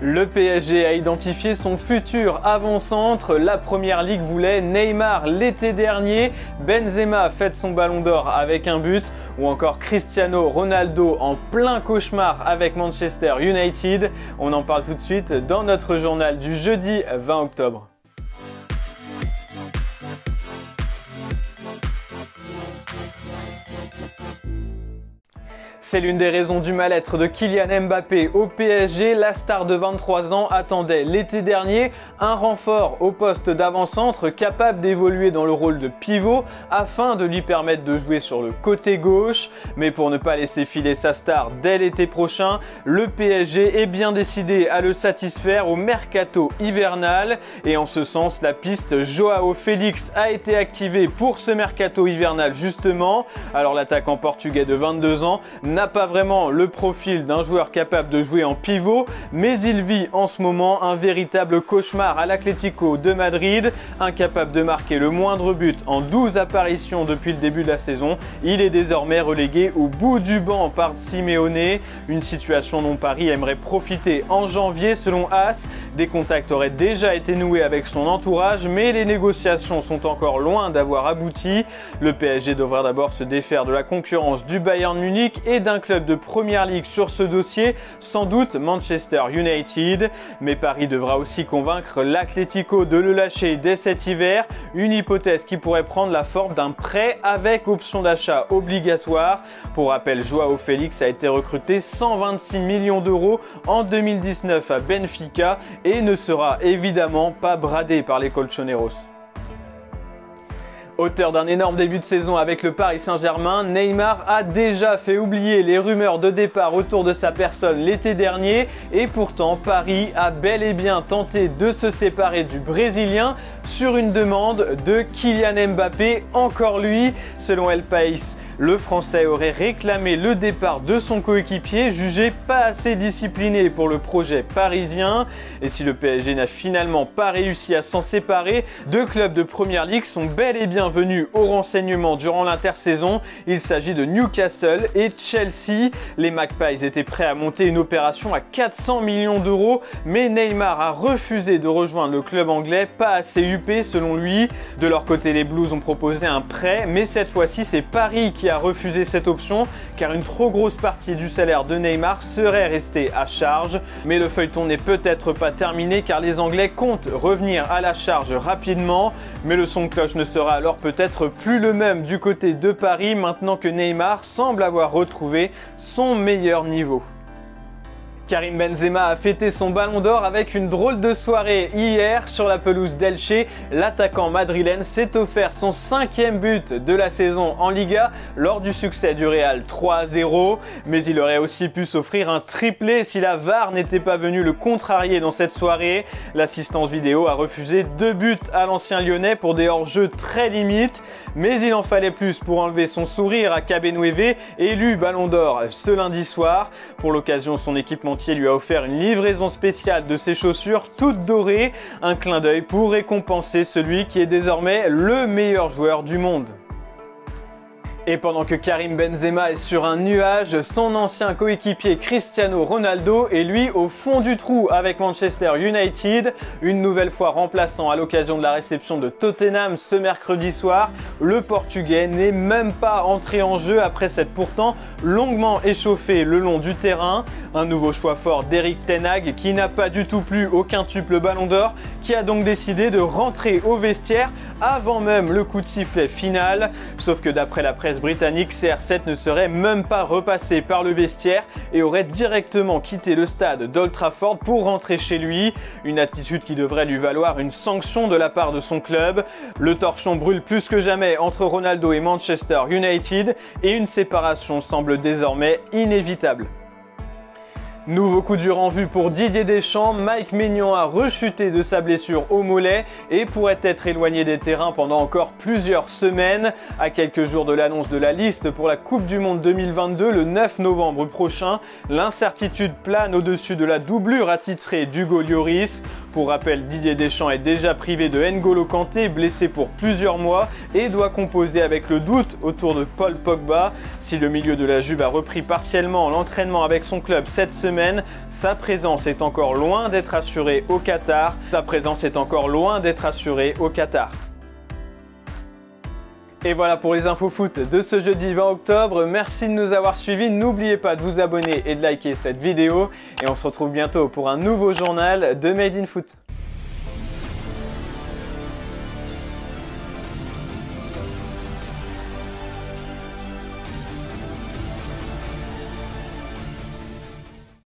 Le PSG a identifié son futur avant-centre. La Première Ligue voulait Neymar l'été dernier. Benzema fête son ballon d'or avec un but. Ou encore Cristiano Ronaldo en plein cauchemar avec Manchester United. On en parle tout de suite dans notre journal du jeudi 20 octobre. C'est l'une des raisons du mal-être de Kylian Mbappé au PSG. La star de 23 ans attendait l'été dernier un renfort au poste d'avant-centre capable d'évoluer dans le rôle de pivot afin de lui permettre de jouer sur le côté gauche. Mais pour ne pas laisser filer sa star dès l'été prochain, le PSG est bien décidé à le satisfaire au mercato hivernal. Et en ce sens, la piste Joao Félix a été activée pour ce mercato hivernal justement. Alors l'attaquant portugais de 22 ans n'a pas vraiment le profil d'un joueur capable de jouer en pivot, mais il vit en ce moment un véritable cauchemar à l'Atlético de Madrid. Incapable de marquer le moindre but en 12 apparitions depuis le début de la saison, il est désormais relégué au bout du banc par Simeone, une situation dont Paris aimerait profiter en janvier selon AS. Des contacts auraient déjà été noués avec son entourage, mais les négociations sont encore loin d'avoir abouti. Le PSG devra d'abord se défaire de la concurrence du Bayern Munich et d'un club de Première Ligue sur ce dossier, sans doute Manchester United. Mais Paris devra aussi convaincre l'Atlético de le lâcher dès cet hiver, une hypothèse qui pourrait prendre la forme d'un prêt avec option d'achat obligatoire. Pour rappel, Joao Félix a été recruté 126 millions d'euros en 2019 à Benfica et ne sera évidemment pas bradé par les Colchoneros. Auteur d'un énorme début de saison avec le Paris Saint-Germain, Neymar a déjà fait oublier les rumeurs de départ autour de sa personne l'été dernier et pourtant Paris a bel et bien tenté de se séparer du Brésilien sur une demande de Kylian Mbappé, encore lui. Selon El País, le Français aurait réclamé le départ de son coéquipier, jugé pas assez discipliné pour le projet parisien. Et si le PSG n'a finalement pas réussi à s'en séparer, deux clubs de Première Ligue sont bel et bien venus au renseignement durant l'intersaison. Il s'agit de Newcastle et Chelsea. Les Magpies étaient prêts à monter une opération à 400 millions d'euros, mais Neymar a refusé de rejoindre le club anglais, pas assez huppé selon lui. De leur côté, les Blues ont proposé un prêt, mais cette fois-ci, c'est Paris qui a refusé cette option car une trop grosse partie du salaire de Neymar serait restée à charge. Mais le feuilleton n'est peut-être pas terminé car les Anglais comptent revenir à la charge rapidement. Mais le son de cloche ne sera alors peut-être plus le même du côté de Paris maintenant que Neymar semble avoir retrouvé son meilleur niveau. Karim Benzema a fêté son ballon d'or avec une drôle de soirée hier sur la pelouse d'Elche. L'attaquant madrilène s'est offert son 5e but de la saison en Liga lors du succès du Real 3-0. Mais il aurait aussi pu s'offrir un triplé si la VAR n'était pas venue le contrarier dans cette soirée. L'assistance vidéo a refusé 2 buts à l'ancien lyonnais pour des hors-jeux très limites. Mais il en fallait plus pour enlever son sourire à Cabenueve, élu ballon d'or ce lundi soir. Pour l'occasion, son équipementier lui a offert une livraison spéciale de ses chaussures toutes dorées, un clin d'œil pour récompenser celui qui est désormais le meilleur joueur du monde. Et pendant que Karim Benzema est sur un nuage, son ancien coéquipier Cristiano Ronaldo est lui au fond du trou avec Manchester United, une nouvelle fois remplaçant à l'occasion de la réception de Tottenham ce mercredi soir. Le Portugais n'est même pas entré en jeu après s'être pourtant longuement échauffé le long du terrain. Un nouveau choix fort d'Erik ten Hag qui n'a pas du tout plu au quintuple ballon d'or, qui a donc décidé de rentrer au vestiaire avant même le coup de sifflet final. Sauf que d'après la presse britannique, CR7 ne serait même pas repassé par le vestiaire et aurait directement quitté le stade d'Old Trafford pour rentrer chez lui. Une attitude qui devrait lui valoir une sanction de la part de son club. Le torchon brûle plus que jamais entre Ronaldo et Manchester United et une séparation semble désormais inévitable. Nouveau coup dur en vue pour Didier Deschamps, Mike Maignan a rechuté de sa blessure au mollet et pourrait être éloigné des terrains pendant encore plusieurs semaines. À quelques jours de l'annonce de la liste pour la Coupe du Monde 2022 le 9 novembre prochain, l'incertitude plane au-dessus de la doublure attitrée d'Hugo Lloris. Pour rappel, Didier Deschamps est déjà privé de N'Golo Kanté, blessé pour plusieurs mois, et doit composer avec le doute autour de Paul Pogba. Si le milieu de la Juve a repris partiellement l'entraînement avec son club cette semaine, sa présence est encore loin d'être assurée au Qatar. Et voilà pour les infos foot de ce jeudi 20 octobre. Merci de nous avoir suivis. N'oubliez pas de vous abonner et de liker cette vidéo. Et on se retrouve bientôt pour un nouveau journal de Made in Foot.